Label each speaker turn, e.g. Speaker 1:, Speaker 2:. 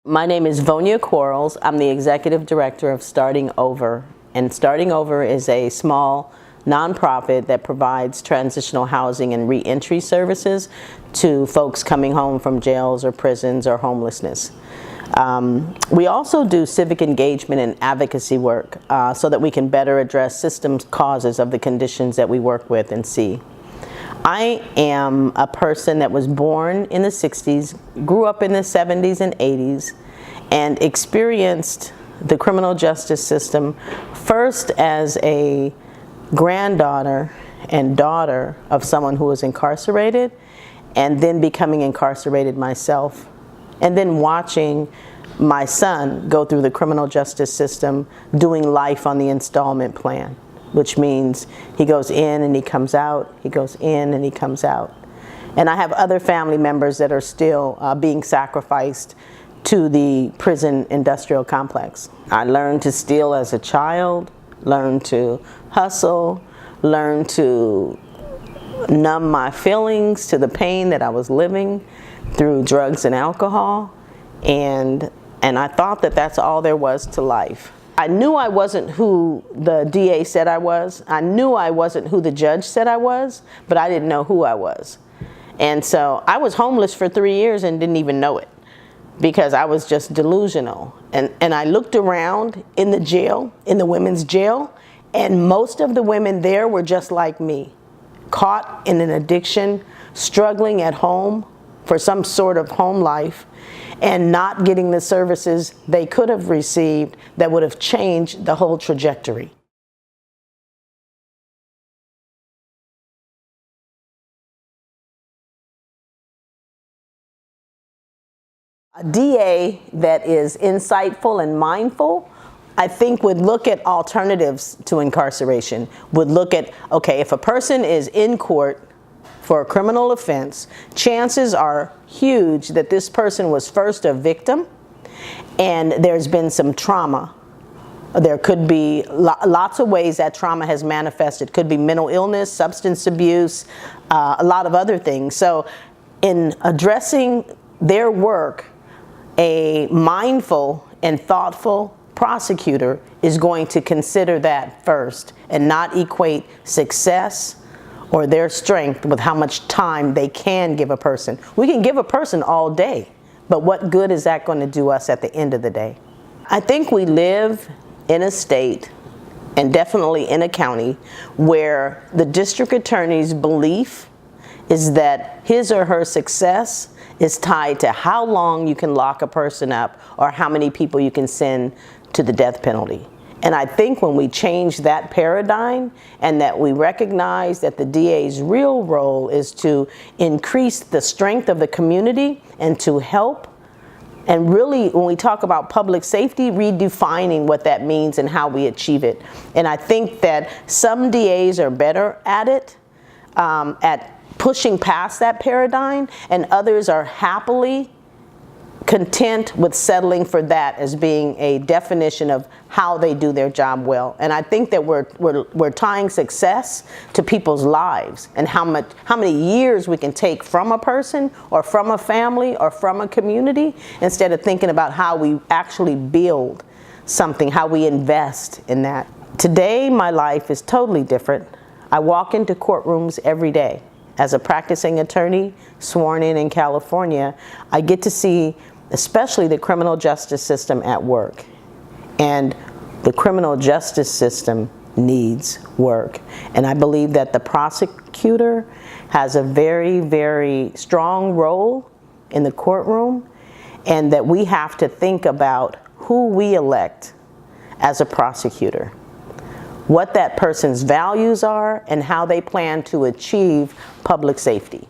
Speaker 1: My name is Vonya Quarles. I'm the executive director of Starting Over. And Starting Over is a small nonprofit that provides transitional housing and reentry services to folks coming home from jails or prisons or homelessness. We also do civic engagement and advocacy work so that we can better address systems causes of the conditions that we work with and see. I am a person that was born in the 60s, grew up in the 70s and 80s, and experienced the criminal justice system first as a granddaughter and daughter of someone who was incarcerated, and then becoming incarcerated myself, and then watching my son go through the criminal justice system doing life on the installment plan, which means he goes in and he comes out, he goes in and he comes out. And I have other family members that are still being sacrificed to the prison industrial complex. I learned to steal as a child, learned to hustle, learned to numb my feelings to the pain that I was living through drugs and alcohol, and I thought that that's all there was to life. I knew I wasn't who the DA said I was. I knew I wasn't who the judge said I was, but I didn't know who I was. And so I was homeless for 3 years and didn't even know it because I was just delusional. And I looked around in the jail, in the women's jail, and most of the women there were just like me, caught in an addiction, struggling at home for some sort of home life, and not getting the services they could have received that would have changed the whole trajectory. A DA that is insightful and mindful, I think, would look at alternatives to incarceration, would look at, okay, if a person is in court for a criminal offense, chances are huge that this person was first a victim and there's been some trauma. There could be lots of ways that trauma has manifested. Could be mental illness, substance abuse, a lot of other things. So in addressing their work, a mindful and thoughtful prosecutor is going to consider that first and not equate success or their strength with how much time they can give a person. We can give a person all day, but what good is that going to do us at the end of the day? I think we live in a state, and definitely in a county, where the district attorney's belief is that his or her success is tied to how long you can lock a person up or how many people you can send to the death penalty. And I think when we change that paradigm and that we recognize that the DA's real role is to increase the strength of the community and to help, and really when we talk about public safety, redefining what that means and how we achieve it. And I think that some DAs are better at it, at pushing past that paradigm, and others are happily content with settling for that as being a definition of how they do their job well. And I think that we're tying success to people's lives and how many years we can take from a person or from a family or from a community, instead of thinking about how we actually build something, how we invest in that. Today, my life is totally different. I walk into courtrooms every day. As a practicing attorney, sworn in California, I get to see especially the criminal justice system at work. And the criminal justice system needs work. And I believe that the prosecutor has a very, very strong role in the courtroom, and that we have to think about who we elect as a prosecutor, what that person's values are, and how they plan to achieve public safety.